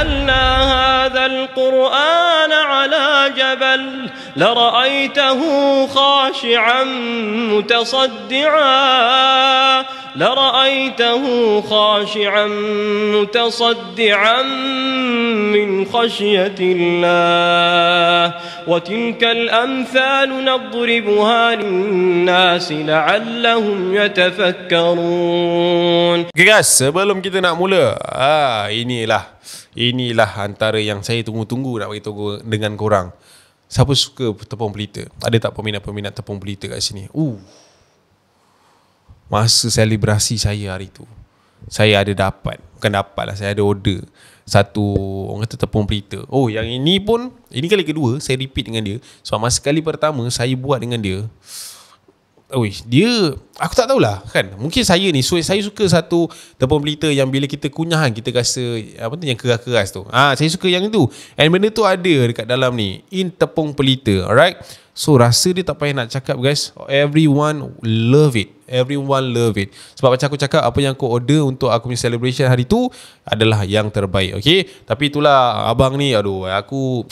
نزلنا هذا القرآن على جبل لرأيته خاشعا متصدعا من خشية الله وتلك الأمثال نضربها للناس لعلهم يتفكرون. Okay guys, sebelum kita nak mula, inilah antara yang saya tunggu-tunggu nak beritahu dengan korang. Siapa suka tepung pelita? Ada tak peminat-peminat tepung pelita kat sini? Masa selebrasi saya hari tu, saya ada saya ada order satu orang kata tepung pelita. Yang ini pun, ini kali kedua saya repeat dengan dia. So masa kali pertama saya buat dengan dia, dia, aku tak tahulah kan. Mungkin saya ni, saya suka satu tepung pelita yang bila kita kunyah kita rasa apa tu yang keras-keras tu. Saya suka yang itu. And benda tu ada dekat dalam ni, in tepung pelita. Alright. So rasa dia tak payah nak cakap guys. Everyone love it. Sebab macam aku cakap, apa yang aku order untuk aku punya celebration hari tu adalah yang terbaik. Okay. Tapi itulah abang ni, aku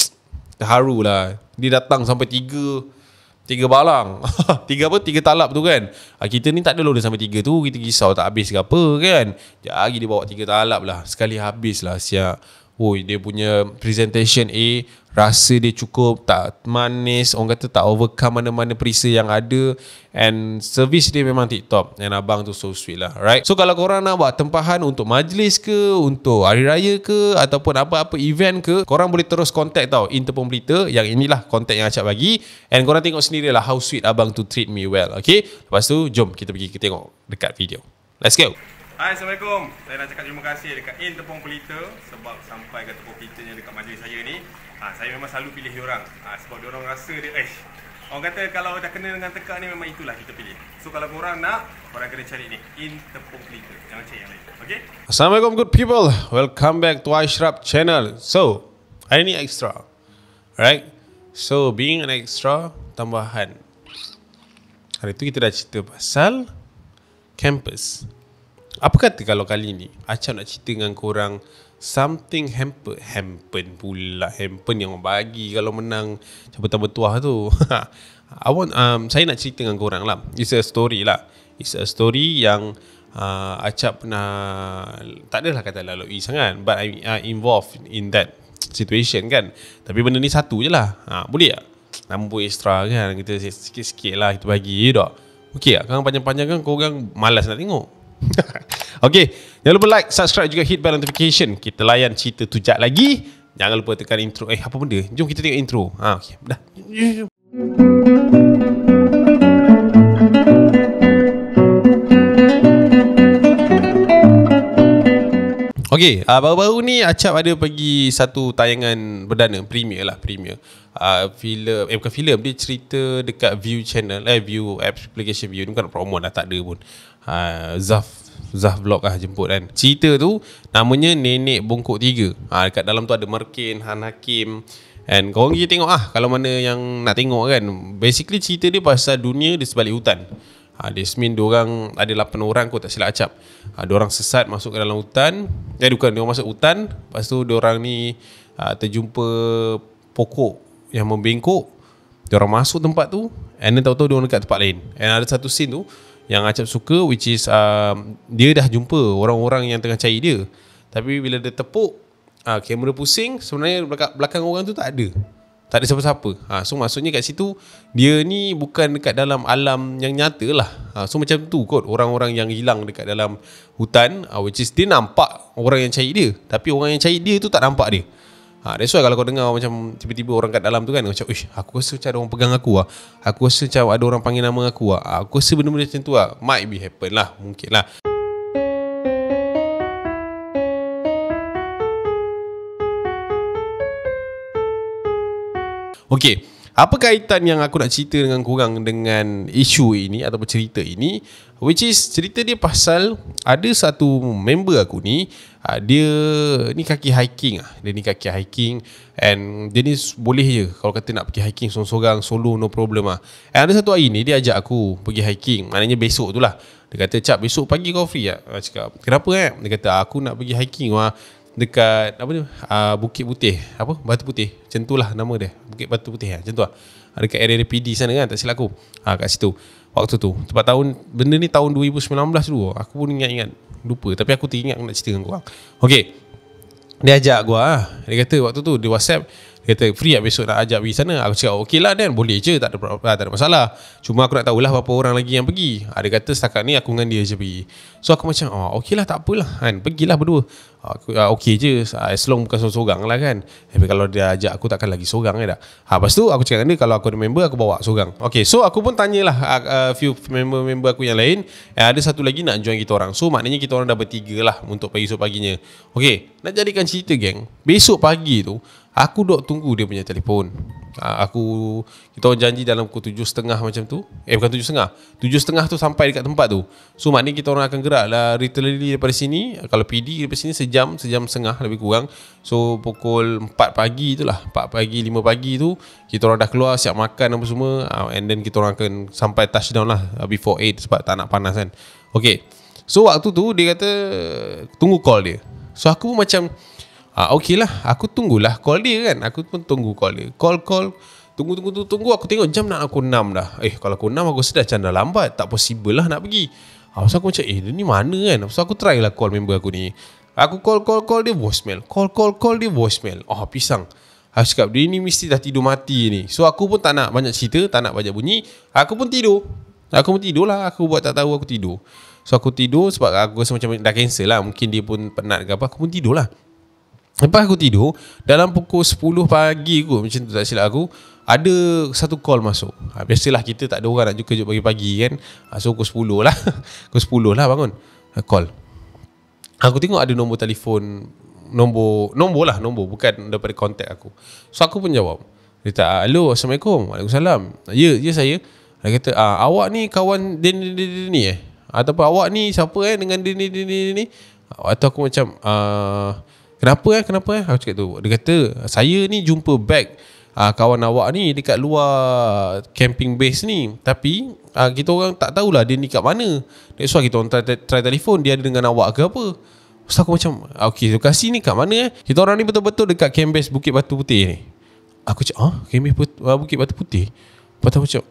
terharu lah. Dia datang sampai tiga balang. tiga talap tu kan. Kita ni tak ada order sampai 3 tu. Kita risau tak habis ke apa kan. Lagi dia bawa 3 talap lah. Sekali habis lah siap. Dia punya presentation rasa dia cukup, tak manis, orang kata tak overcome mana-mana perisa yang ada, and service dia memang tip-top. And abang tu so sweet lah. Right. So kalau korang nak buat tempahan untuk majlis ke, untuk hari raya ke, ataupun apa-apa event ke, korang boleh terus contact tau in tepung pelita. Yang inilah contact yang Acap bagi. And korang tengok sendiri lah how sweet abang tu treat me well. Okay. Lepas tu jom kita pergi tengok dekat video. Let's go. Hai, Assalamualaikum. Saya nak cakap terima kasih dekat In Tepung Pelita sebab sampai ke tepung pelitanya dekat majlis saya ni. Saya memang selalu pilih diorang. Sebab diorang rasa dia, orang kata kalau dah kena dengan tekak ni memang itulah kita pilih. So kalau korang nak, korang kena cari ni In Tepung Pelita. Jangan cari yang lain. Okay? Assalamualaikum good people. Welcome back to Ashraf channel. So, hari ni extra. Right? So, being an extra, tambahan. Hari tu kita dah cerita pasal campus. Apa kata kalau kali ni Acap nak cerita dengan korang something hamper pula. Hamper yang orang bagi kalau menang jabatan bertuah tu. Saya nak cerita dengan korang lah. It's a story lah. It's a story yang Acap pernah, tak adalah kata lalui sangat, but I involved in that situation kan. Tapi benda ni satu je lah. Boleh tak? Nampak extra kan. Kita sikit-sikit lah kita bagi tak? Okey tak? Kalau panjang-panjang kan korang malas nak tengok. Okay, jangan lupa like, subscribe juga hit bell notification. Kita layan cerita tu jap lagi. Jangan lupa tekan intro. Apa benda? Jom kita tengok intro. Okay, dah. Okay, baru-baru ni Acap ada pergi satu tayangan perdana, premier. Filem, bukan filem, dia cerita dekat View channel, View application View ni bukan promo dah, tak ada pun. Zaf vlog lah jemput kan. Cerita tu namanya Nenek Bongkok 3. Dekat dalam tu ada Merkin, Han Hakim. And korang pergi tengok kalau mana yang nak tengok kan. Basically cerita dia pasal dunia di sebalik hutan. Desmin diorang ada 8 orang kot, tak silap Acap. Diorang sesat masuk ke dalam hutan. Diorang masuk hutan. Lepas tu diorang ni terjumpa pokok yang membengkok. Diorang masuk tempat tu, and then tahu-tahu diorang dekat tempat lain. And ada satu scene tu yang Acap suka, which is dia dah jumpa orang-orang yang tengah cari dia. Tapi bila dia tepuk, kamera pusing. Sebenarnya belakang orang tu tak ada siapa-siapa. So maksudnya kat situ dia ni bukan dekat dalam alam yang nyata lah. So macam tu kot orang-orang yang hilang dekat dalam hutan, which is dia nampak orang yang cari dia, tapi orang yang cari dia tu tak nampak dia. That's why kalau kau dengar macam tiba-tiba orang kat dalam tu kan, macam aku rasa macam ada orang pegang aku aku rasa macam ada orang panggil nama aku aku rasa benda-benda macam tu might be happen lah, mungkin lah. Okay, apa kaitan yang aku nak cerita dengan korang dengan isu ini ataupun cerita ini, which is cerita dia pasal ada satu member aku ni, dia ni kaki hiking and dia ni boleh je kalau kata nak pergi hiking sorang-sorang, solo, no problem And ada satu hari ni dia ajak aku pergi hiking, maknanya besok tu lah. Dia kata, Cap, besok pagi kau free tak? Cakap, kenapa Dia kata, aku nak pergi hiking dekat apa ni, Bukit Putih, apa, Batu Putih, macam tu lah nama dia, Bukit Batu Putih macam tu lah. Dekat area PD sana kan, tak silap aku. Kat situ waktu tu tempat tahun, benda ni tahun 2019 dulu. Aku pun ingat-ingat, lupa, tapi aku teringat nak cerita dengan korang. Okay, dia ajak gua. Dia kata waktu tu dia WhatsApp, dia kata free besok nak ajak pergi sana. Aku cakap okey lah Dan, boleh je, tak ada masalah. Cuma aku nak tahulah berapa orang lagi yang pergi. Dia kata setakat ni aku dengan dia je pergi. So aku macam okey lah, tak apalah kan, pergilah berdua. Aku okey je, as long bukan seorang lah kan. Tapi kalau dia ajak aku takkan lagi seorang kan tak. Lepas tu aku cakap dengan dia, kalau aku ada member aku bawa seorang. Okay, so aku pun tanyalah few member aku yang lain, ada satu lagi nak join kita orang. So maknanya kita orang dah bertiga lah untuk pagi esok paginya. Okay, nak jadikan cerita geng, besok pagi tu aku duk tunggu dia punya telefon. Kita orang janji dalam pukul 7.30 macam tu. Bukan 7.30, 7.30 tu sampai dekat tempat tu. So maknanya kita orang akan gerak lah literally daripada sini. Kalau PD daripada sini sejam setengah lebih kurang. So pukul 4 pagi tu lah, 4 pagi 5 pagi tu kita orang dah keluar, siap makan apa semua, and then kita orang akan sampai touchdown lah before 8 sebab tak nak panas kan. Okay, so waktu tu dia kata tunggu call dia. So aku pun macam okey lah, aku tunggulah call dia kan. Aku pun tunggu call dia. Call Tunggu. Aku tengok jam nak aku 6 dah. Kalau aku 6 aku sedar macam dah lambat, tak possible lah nak pergi. So aku macam dia ni mana kan. So aku try lah call member aku ni. Aku call dia voicemail. Call dia voicemail. Pisang. Aku cakap dia ni mesti dah tidur mati ni. So aku pun tak nak banyak cerita, tak nak banyak bunyi. Aku pun tidur lah. Aku buat tak tahu aku tidur. So aku tidur sebab aku rasa macam dah cancel lah. Mungkin dia pun penat ke apa. Aku pun tidur lah. Lepas aku tidur, dalam pukul 10 pagi kot, macam tu tak silap aku, ada satu call masuk. Biasalah kita tak ada orang nak kejut pagi-pagi kan. So pukul 10 lah. Pukul 10 lah bangun, call. Aku tengok ada nombor telefon, nombor bukan daripada kontak aku. So aku pun jawab. Dia kata, hello, Assalamualaikum. Waalaikumsalam. Ya saya. Dia kata, awak ni kawan dia ni ataupun awak ni siapa dengan dia ni. Atau aku macam Kenapa? Aku cakap tu. Dia kata, saya ni jumpa beg kawan awak ni dekat luar camping base ni. Tapi kita orang tak tahulah dia ni kat mana. That's why kita orang try telefon, dia ada dengan awak ke apa. So aku macam, okay, lokasi ni kat mana Kita orang ni betul-betul dekat camp base Bukit Batu Putih ni. Aku cakap, camp base Bukit Batu Putih. Lepas tu aku cakap,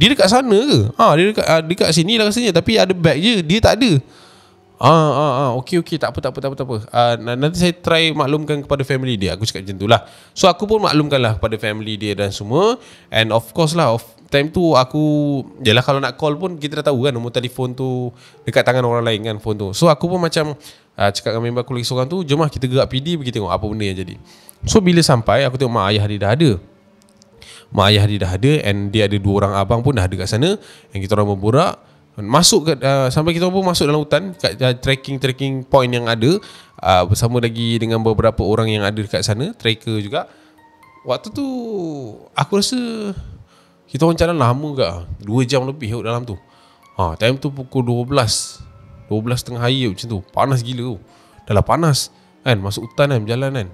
dia dekat sana ke? Dia dekat sini lah rasanya. Tapi ada beg je, dia tak ada. Okey, tak apa. Nanti saya try maklumkan kepada family dia. Aku cakap macam tu lah. So aku pun maklumkan lah kepada family dia dan semua. And of course lah, time tu aku, yelah kalau nak call pun kita dah tahu kan nombor telefon tu dekat tangan orang lain kan, phone tu. So aku pun macam cakap dengan member aku lagi seorang tu, jom lah kita gerak PD pergi tengok apa benda yang jadi. So bila sampai, aku tengok mak ayah dia dah ada. And dia ada 2 orang abang pun dah ada kat sana. And kita orang berborak. Masuk sampai kita pun masuk dalam hutan kat tracking point yang ada, bersama lagi dengan beberapa orang yang ada dekat sana, tracker juga. Waktu tu aku rasa kita orang jalan lama ke 2 jam lebih dalam tu. Time tu pukul 12 tengah hari macam tu. Panas gila tu. Dah lah panas kan, masuk hutan kan, berjalan kan.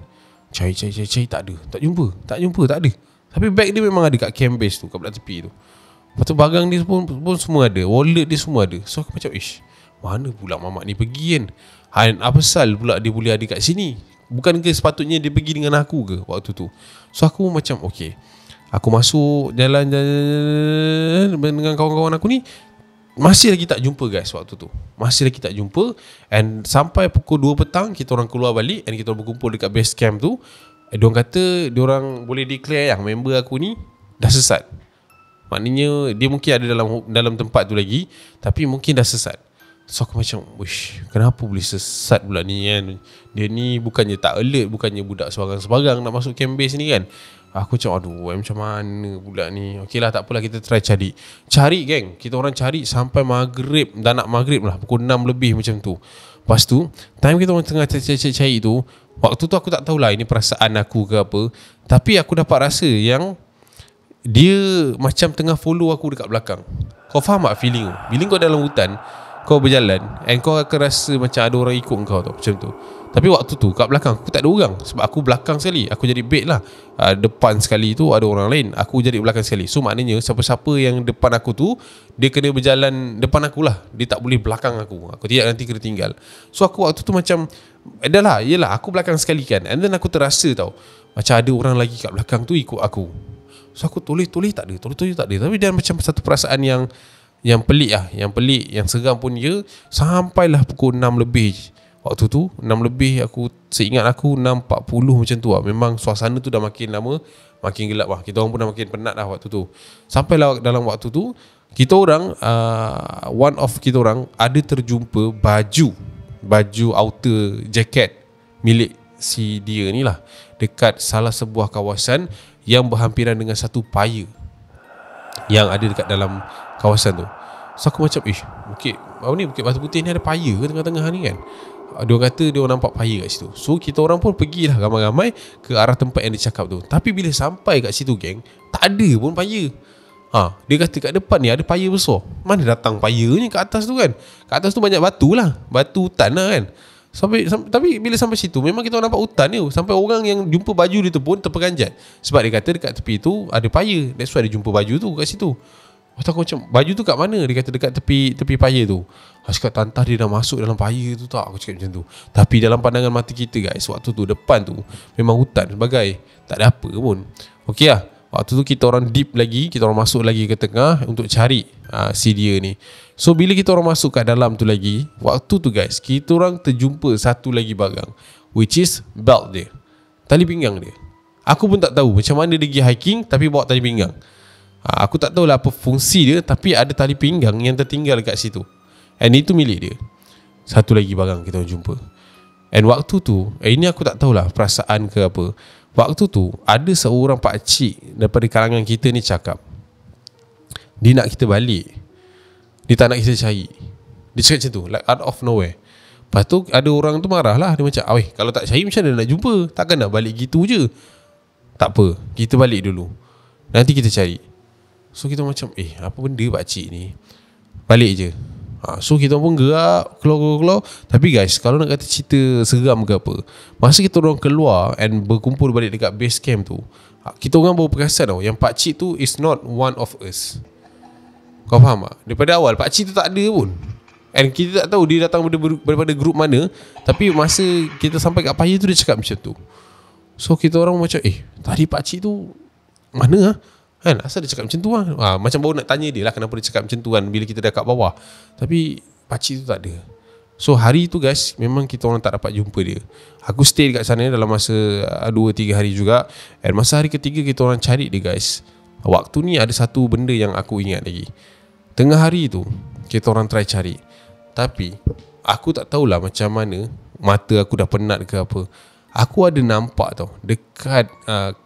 Cari tak ada. Tak jumpa, tak ada. Tapi beg dia memang ada kat camp base tu, kat belah tepi tu. Lepas tu barang dia pun semua ada, wallet dia semua ada. So aku macam, mana pula mamak ni pergi kan? Apa sal pula dia boleh ada kat sini? Bukankah sepatutnya dia pergi dengan aku ke waktu tu? So aku macam, okay, aku masuk jalan dengan kawan-kawan aku ni. Masih lagi tak jumpa guys waktu tu. And sampai pukul 2 petang kita orang keluar balik, and kita orang berkumpul dekat base camp tu. Diorang kata diorang boleh declare yang member aku ni dah sesat. Maknanya dia mungkin ada dalam tempat tu lagi, tapi mungkin dah sesat. So aku macam, kenapa boleh sesat pula ni kan? Dia ni bukannya tak alert, bukannya budak sebarang-sebarang nak masuk camp base ni kan. Aku macam, macam mana pula ni? Okey lah, tak apalah, kita try cari geng. Kita orang cari sampai maghrib. Dah nak maghrib lah, pukul 6 lebih macam tu. Lepas tu time kita orang tengah cari tu, waktu tu aku tak tahulah ini perasaan aku ke apa, tapi aku dapat rasa yang dia macam tengah follow aku dekat belakang. Kau faham tak feeling tu? Bila kau dalam hutan, kau berjalan and kau akan rasa macam ada orang ikut kau tau, macam tu. Tapi waktu tu kat belakang aku tak ada orang, sebab aku belakang sekali, aku jadi bait lah. Depan sekali tu ada orang lain, aku jadi belakang sekali. So maknanya siapa-siapa yang depan aku tu, dia kena berjalan depan aku lah, dia tak boleh belakang aku. Aku tidak, nanti kena tinggal. So aku waktu tu macam dah lah, yelah aku belakang sekali kan. And then aku terasa tau, macam ada orang lagi kat belakang tu ikut aku. So aku toleh tak ada, toleh tak ada. Tapi dia macam satu perasaan yang pelik lah, yang pelik, yang seram pun dia. Sampailah pukul 6 lebih. Waktu tu 6 lebih, aku seingat aku 6.40 macam tu lah. Memang suasana tu dah makin lama makin gelap lah. Kita orang pun dah makin penat lah waktu tu. Sampailah dalam waktu tu, kita orang one of kita orang ada terjumpa baju outer jacket milik si dia ni lah, dekat salah sebuah kawasan yang berhampiran dengan satu paya yang ada dekat dalam kawasan tu. So aku macam Bukit Batu Putih ni ada paya ke tengah-tengah ni kan. Dia kata dia orang nampak paya kat situ. So kita orang pun pergilah ramai-ramai ke arah tempat yang dia cakap tu. Tapi bila sampai kat situ geng, tak ada pun paya. Dia kata kat depan ni ada paya besar. Mana datang paya ni kat atas tu kan. Kat atas tu banyak batu lah, batu hutan lah kan. Tapi bila sampai situ, memang kita orang nampak hutan ni. Sampai orang yang jumpa baju dia tu pun terperanjat, sebab dia kata dekat tepi tu ada paya. That's why dia jumpa baju tu kat situ. Lepas aku macam, baju tu kat mana? Dia kata dekat tepi paya tu. Aku cakap, tantah dia dah masuk dalam paya tu tak? Aku cakap macam tu. Tapi dalam pandangan mata kita guys, waktu tu depan tu memang hutan sebagai, tak ada apa pun. Okey lah, waktu tu kita orang deep lagi, kita orang masuk lagi ke tengah untuk cari si dia ni. So bila kita orang masuk kat dalam tu lagi, waktu tu guys, kita orang terjumpa satu lagi barang, which is belt dia, tali pinggang dia. Aku pun tak tahu macam mana dia pergi hiking tapi bawa tali pinggang. Aku tak tahulah apa fungsi dia, tapi ada tali pinggang yang tertinggal kat situ. And itu milik dia. Satu lagi barang kita jumpa. And waktu tu, ini aku tak tahulah perasaan ke apa. Waktu tu ada seorang pakcik daripada kalangan kita ni cakap, dia nak kita balik, dia tak nak kita cari. Dia cakap macam tu, like out of nowhere. Lepas tu ada orang tu marah lah. Dia macam, kalau tak cari macam mana nak jumpa? Takkan nak balik gitu je. Tak apa, kita balik dulu, nanti kita cari. So kita macam, apa benda pakcik ni, balik je. So kita pun gerak, keluar. Tapi guys, kalau nak kata cerita seram ke apa, masa kita orang keluar and berkumpul balik dekat base camp tu, kita orang baru perasan tau, yang pakcik tu is not one of us. Kau faham tak? Daripada awal pakcik tu tak ada pun. And kita tak tahu dia datang daripada grup mana. Tapi masa kita sampai kat paya tu, dia cakap macam tu. So kita orang macam, tadi pakcik tu mana kan, asal dia cakap macam tu lah. Macam baru nak tanya dia lah kenapa dia cakap macam tu kan, bila kita dah kat bawah. Tapi pakcik tu tak ada. So hari tu guys, memang kita orang tak dapat jumpa dia. Aku stay dekat sana dalam masa 2-3 hari juga. And masa hari ketiga kita orang cari dia guys, waktu ni ada satu benda yang aku ingat lagi. Tengah hari tu kita orang try cari, tapi aku tak tahulah macam mana, mata aku dah penat ke apa, aku ada nampak tau, dekat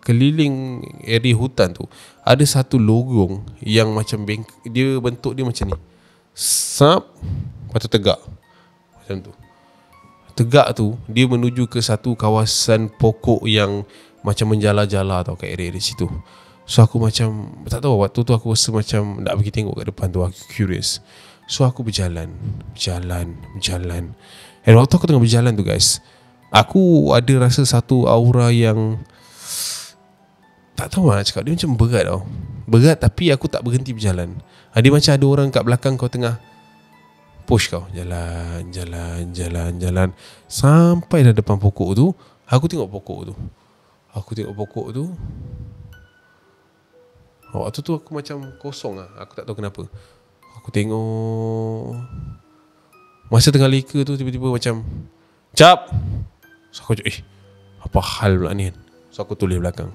keliling area hutan tu ada satu lorong yang macam dia bentuk dia macam ni, lepas tu tegak macam tu. Tegak tu dia menuju ke satu kawasan pokok yang macam menjala-jala tau kat area di situ. So aku macam tak tahu, waktu tu aku rasa macam nak pergi tengok kat depan tu, aku curious. So aku berjalan. And waktu aku tengah berjalan tu guys, aku ada rasa satu aura yang tak tahu nak cakap, dia macam berat tau. Berat tapi aku tak berhenti berjalan. Dia macam ada orang kat belakang kau tengah push kau. Jalan. Sampai dah depan pokok tu, aku tengok pokok tu. Waktu tu aku macam kosong lah. Aku tak tahu kenapa. Aku tengok, masa tengah leka tu tiba-tiba macam cap. So aku cakap, apa hal pula ni kan. So aku tulis belakang.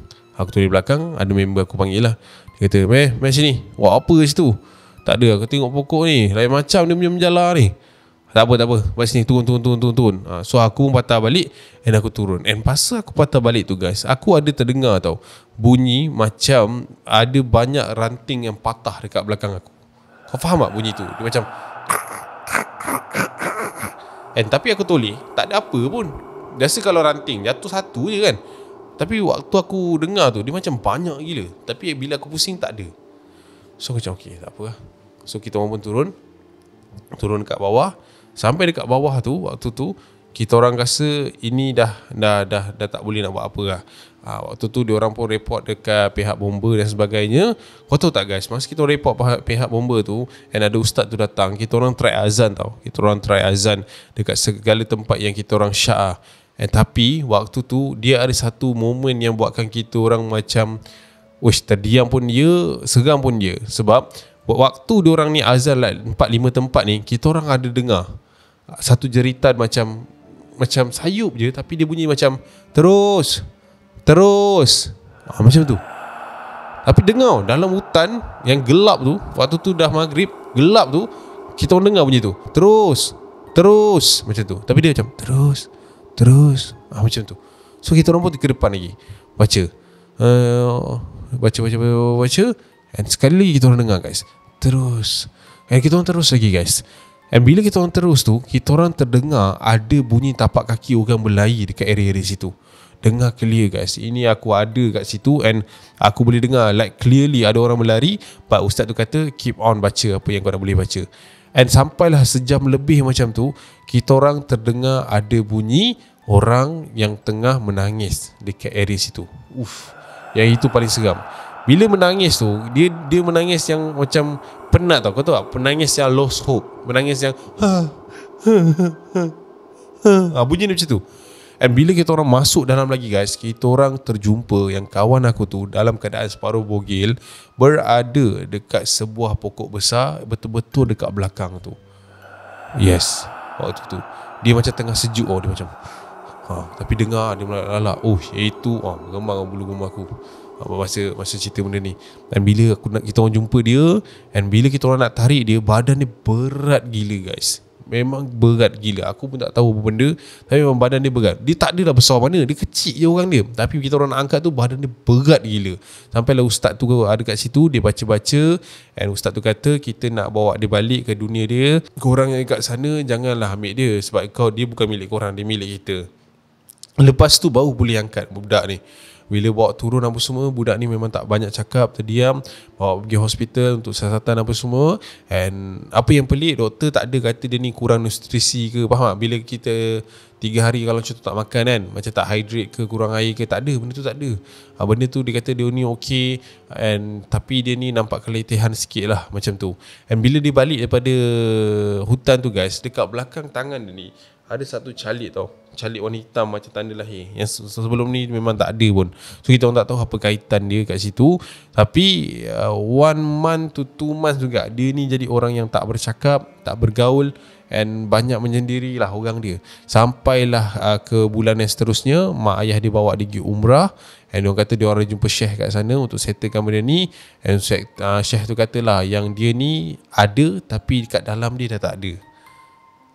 Ada member aku panggil lah. Dia kata, meh sini. Buat apa situ? Tak ada, aku tengok pokok ni lain macam dia punya menjala ni. Tak apa, balik sini, turun. So aku pun patah balik and aku turun. And pasal aku patah balik tu guys, aku ada terdengar tau bunyi macam ada banyak ranting yang patah dekat belakang aku. Kau faham tak bunyi tu? Dia macam, and tapi aku toleh, tak ada apa pun. Biasa kalau ranting jatuh satu je kan. Tapi waktu aku dengar tu, dia macam banyak gila. Tapi bila aku pusing tak ada. So aku macam, okay, tak apa lah. So kita orang pun turun. Turun dekat bawah. Sampai dekat bawah tu, waktu tu kita orang rasa ini dah tak boleh nak buat apa lah. Waktu tu dia orang pun report dekat pihak bomba dan sebagainya. Kau tahu tak guys, masa kita report pihak bomba tu, and ada ustaz tu datang, kita orang try azan tau. Kita orang try azan dekat segala tempat yang kita orang syak. Tapi waktu tu dia ada satu momen yang buatkan kita orang macam terdiam pun dia, seram pun dia. Sebab waktu dia orang ni azan like 4-5 tempat ni, kita orang ada dengar satu jeritan macam sayup je, tapi dia bunyi macam terus macam tu. Tapi dengar dalam hutan yang gelap tu, waktu tu dah maghrib, gelap tu, kita orang dengar bunyi tu terus macam tu. Tapi dia macam terus macam tu. So kita orang pun ke depan lagi baca, and sekali lagi kita orang dengar guys, terus, and kita orang terus lagi guys. And bila kita orang terus tu, kita orang terdengar ada bunyi tapak kaki orang berlari dekat area situ. Dengar clear guys. Ini aku ada kat situ, and aku boleh dengar like clearly ada orang berlari. But ustaz tu kata keep on baca apa yang kau nak boleh baca. And sampailah sejam lebih macam tu, kita orang terdengar ada bunyi orang yang tengah menangis dekat area situ. Yang itu paling seram. Bila menangis tu, dia menangis yang macam penat tau. Kau tahu tak? Penangis yang lost hope. Menangis yang bunyi dia macam tu. And bila kita orang masuk dalam lagi guys, kita orang terjumpa yang kawan aku tu dalam keadaan separuh bogil, berada dekat sebuah pokok besar, betul-betul dekat belakang tu. Yes, waktu tu dia macam tengah sejuk dia macam tapi dengar dia melalak. Itu gemar bulu rumah aku masa cerita benda ni. Dan bila kita orang jumpa dia, and bila kita orang nak tarik dia, badan dia berat gila guys. Memang berat gila. Aku pun tak tahu apa benda, tapi memang badan dia berat. Dia tak adalah besar mana, dia kecil je orang dia, tapi kita orang nak angkat tu badan dia berat gila. Sampailah ustaz tu ada kat situ, dia baca-baca, and ustaz tu kata kita nak bawa dia balik ke dunia dia. Korang yang kat sana janganlah ambil dia, sebab dia bukan milik korang, dia milik kita. Lepas tu baru boleh angkat budak ni. Bila bawa turun apa semua, budak ni memang tak banyak cakap, terdiam. Bawa pergi hospital untuk siasatan apa semua. And apa yang pelik, doktor tak ada kata dia ni kurang nutrisi ke, faham tak? Bila kita 3 hari kalau contoh tak makan kan, macam tak hydrate ke, kurang air ke, tak ada, benda tu tak ada. Benda tu dia kata dia ni okey, and tapi dia ni nampak keletihan sikit lah macam tu. And bila dia balik daripada hutan tu guys, dekat belakang tangan dia ni ada satu calik tau, calik warna hitam macam tanda lahir, yang sebelum ni memang tak ada pun. So kita orang tak tahu apa kaitan dia kat situ. Tapi 1 month to 2 months juga dia ni jadi orang yang tak bercakap, tak bergaul, and banyak menyendiri lah orang dia. Sampailah ke bulan yang seterusnya, mak ayah dia bawa dia pergi umrah, and dia kata dia orang jumpa syekh kat sana untuk settlekan benda ni. And syekh tu katalah yang dia ni ada, tapi kat dalam dia dah tak ada.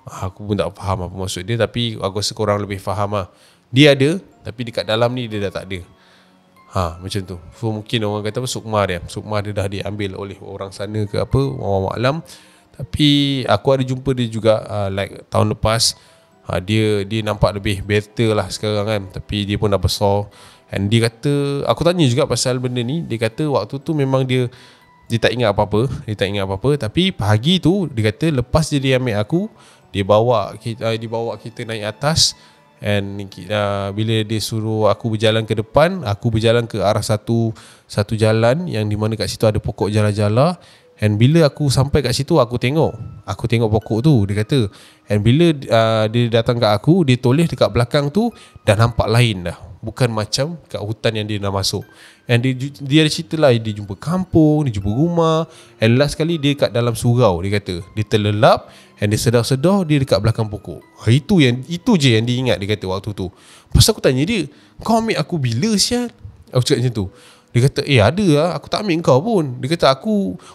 Aku pun tak faham apa maksud dia, tapi aku rasa korang lebih faham lah. Dia ada, tapi dekat dalam ni dia dah tak ada. Macam tu. So mungkin orang kata apa, sukma dia dah diambil oleh orang sana ke apa, wallahu a'lam. Tapi aku ada jumpa dia juga like tahun lepas. Dia nampak lebih better lah sekarang kan, tapi dia pun dah besar. And dia kata, aku tanya juga pasal benda ni, dia kata waktu tu memang dia tak ingat apa-apa. Tapi pagi tu dia kata lepas dia ambil aku, dia bawa kita naik atas. And bila dia suruh aku berjalan ke depan, aku berjalan ke arah satu jalan yang di mana kat situ ada pokok jala-jala. And bila aku sampai kat situ, aku tengok pokok tu, dia kata. And bila dia datang kat aku, dia toleh dekat belakang tu, dah nampak lain dah, bukan macam kat hutan yang dia dah masuk. And dia ada cerita lah, dia jumpa kampung, dia jumpa rumah. And last kali dia kat dalam surau, dia kata dia terlelap, and dia sedar-sedar dia dekat belakang pokok. Itu je yang dia ingat, dia kata waktu tu. Pasal aku tanya dia, kau ambil aku bila sial? Aku cakap macam tu. Dia kata ada lah, aku tak ambil kau pun. Dia kata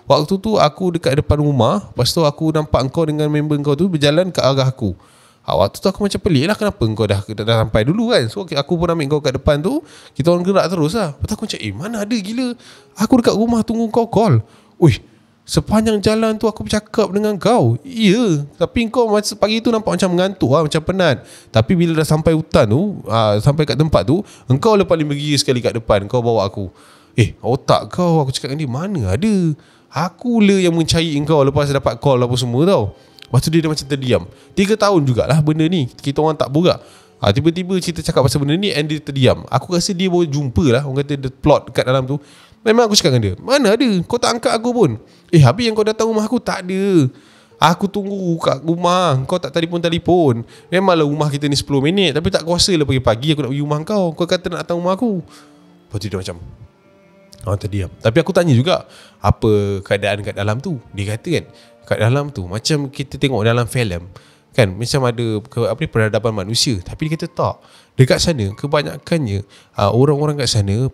waktu tu aku dekat depan rumah, lepas tu aku nampak kau dengan member kau tu berjalan ke arah aku. Waktu tu aku macam pelik lah, kenapa kau dah sampai dulu kan. So aku pun ambil kau kat depan tu, kita orang gerak terus lah. Lepas tu aku macam mana ada gila, aku dekat rumah tunggu kau call. Sepanjang jalan tu aku bercakap dengan kau. Ya, tapi kau masa pagi tu nampak macam mengantuk lah, macam penat. Tapi bila dah sampai hutan tu, sampai kat tempat tu, engkau lah paling bergila sekali kat depan. Kau bawa aku. Otak kau, aku cakap dengan dia, mana ada, aku lah yang mencari engkau lepas dapat call apa semua tau. Lepas tu dia macam terdiam. 3 tahun jugalah benda ni kita orang tak borak. Tiba-tiba cerita cakap pasal benda ni and dia terdiam. Aku rasa dia baru jumpa lah, orang kata the plot dekat dalam tu. Memang aku cakap dengan dia, mana ada, kau tak angkat aku pun. Habis yang kau datang rumah aku, tak ada. Aku tunggu kat rumah, kau tak telefon-telefon. Memanglah rumah kita ni 10 minit, tapi tak kuasa lah pagi-pagi aku nak pergi rumah kau. Kau kata nak datang rumah aku. Lepas tu dia macam terdiam. Tapi aku tanya juga, apa keadaan kat dalam tu? Dia kata kan, kat dalam tu macam kita tengok dalam filem kan, macam ada peradaban manusia. Tapi dia kata tak. Dekat sana kebanyakannya orang-orang kat sana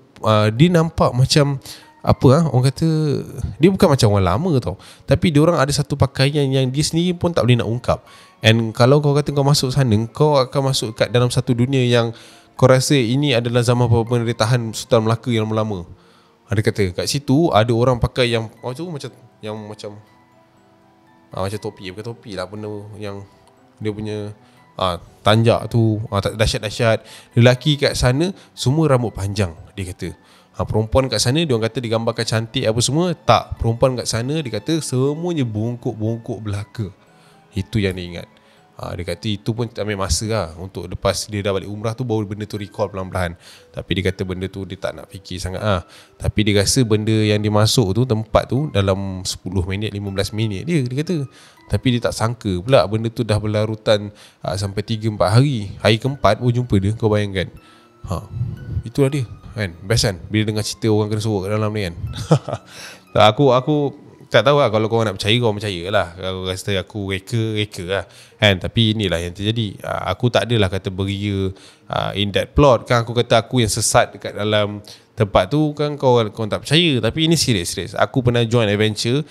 dia nampak macam orang kata dia bukan macam orang lama tau. Tapi dia orang ada satu pakaian yang dia sendiri pun tak boleh nak ungkap. And kalau kau kata kau masuk sana, kau akan masuk kat dalam satu dunia yang kau rasa ini adalah zaman pemerintahan Sultan Melaka yang lama. Dia kata kat situ ada orang pakai yang macam topi, bukan topi lah, benda yang dia punya tanjak tu dahsyat-dahsyat. Lelaki kat sana semua rambut panjang, dia kata. Perempuan kat sana dia orang kata digambarkan cantik apa semua. Tak, perempuan kat sana dia kata semuanya bongkok-bongkok belaka. Itu yang dia ingat. Dia kata itu pun ambil masa lah, untuk lepas dia dah balik umrah tu baru benda tu recall pelan-pelan. Tapi dia kata benda tu dia tak nak fikir sangat Tapi dia rasa benda yang dia masuk tu, tempat tu dalam 10 minit 15 minit dia kata. Tapi dia tak sangka pula benda tu dah berlarutan sampai 3-4 hari. Hari keempat baru jumpa dia. Kau bayangkan. Itulah dia kan. Best kan bila dengar cerita orang kena sorok kat dalam ni kan. Aku tak tahu lah, kalau korang nak percaya, korang percaya lah. Kalau rasa aku reka lah kan. Tapi inilah yang terjadi. Aku tak adalah kata beria in that plot kan. Aku kata aku yang sesat dekat dalam tempat tu kan, kau tak percaya. Tapi ini serius. Aku pernah join adventure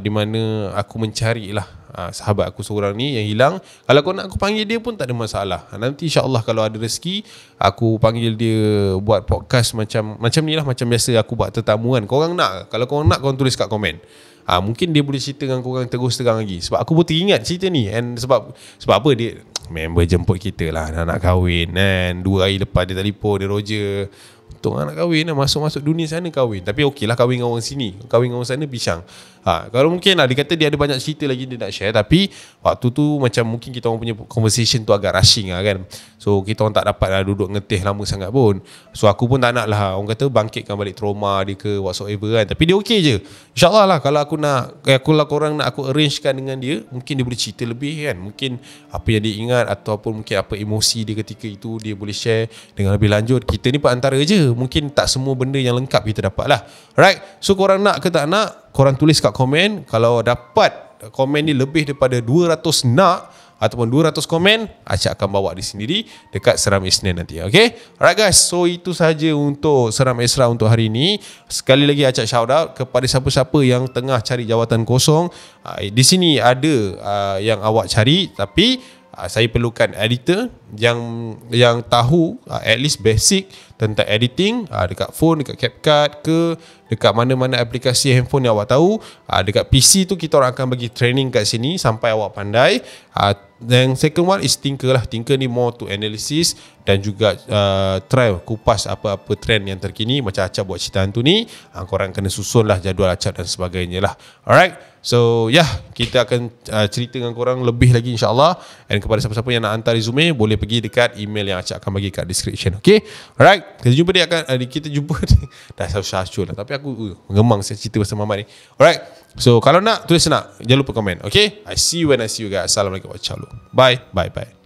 di mana aku mencari lah sahabat aku seorang ni yang hilang. Kalau kau nak aku panggil dia pun tak ada masalah. Nanti insyaAllah kalau ada rezeki, aku panggil dia buat podcast macam ni lah. Macam biasa aku buat tetamu kan. Korang nak, kalau korang nak, korang tulis kat komen. Mungkin dia boleh cerita dengan korang terus terang lagi. Sebab aku pun teringat cerita ni. And sebab apa, dia member jemput kita lah, nak kahwin kan. 2 hari lepas dia telefon, dia Roger, untung nak kahwin, masuk dunia sana kahwin. Tapi okey lah kahwin dengan orang sini, kahwin dengan orang sana pisang. Kalau mungkin lah, dia kata dia ada banyak cerita lagi dia nak share. Tapi waktu tu macam mungkin kita orang punya conversation tu agak rushing lah kan. So kita orang tak dapat lah duduk ngeteh lama sangat pun. So aku pun tak nak lah, orang kata bangkitkan balik trauma dia ke whatsoever kan. Tapi dia okey je, InsyaAllah lah. Kalau aku nak, kalau korang nak aku arrangekan dengan dia, mungkin dia boleh cerita lebih kan. Mungkin apa yang dia ingat ataupun mungkin apa emosi dia ketika itu, dia boleh share dengan lebih lanjut. Kita ni perantara je, mungkin tak semua benda yang lengkap kita dapat lah. Alright, so korang nak ke tak nak, korang tulis kat komen. Kalau dapat komen ni lebih daripada 200 nak ataupun 200 komen, Acak akan bawa di sendiri dekat Seram Isnin nanti. Okay, alright guys, so itu sahaja untuk Seram Esra untuk hari ini. Sekali lagi Acak shout out kepada siapa-siapa yang tengah cari jawatan kosong. Di sini ada yang awak cari, tapi saya perlukan editor yang tahu at least basic tentang editing dekat phone, dekat CapCut ke, dekat mana-mana aplikasi handphone yang awak tahu. Dekat PC tu kita orang akan bagi training kat sini sampai awak pandai. Dan second one is Tinker lah. Tinker ni more to analysis dan juga try kupas apa-apa trend yang terkini. Macam Acap buat cerita hantu ni, korang kena susun lah jadual Acap dan sebagainya lah. Alright, so kita akan cerita dengan korang lebih lagi insyaAllah. And kepada siapa-siapa yang nak hantar resume, boleh pergi dekat email yang Acap akan bagi kat description. Okay, alright, kita jumpa dah satu lah. Tapi aku mengemang saya cerita pasal Mamat ni. Alright, so kalau nak tulis nak, jangan lupa komen. Okay, I see you when I see you guys. Assalamualaikum warahmatullahi wabarakatuh. Bye.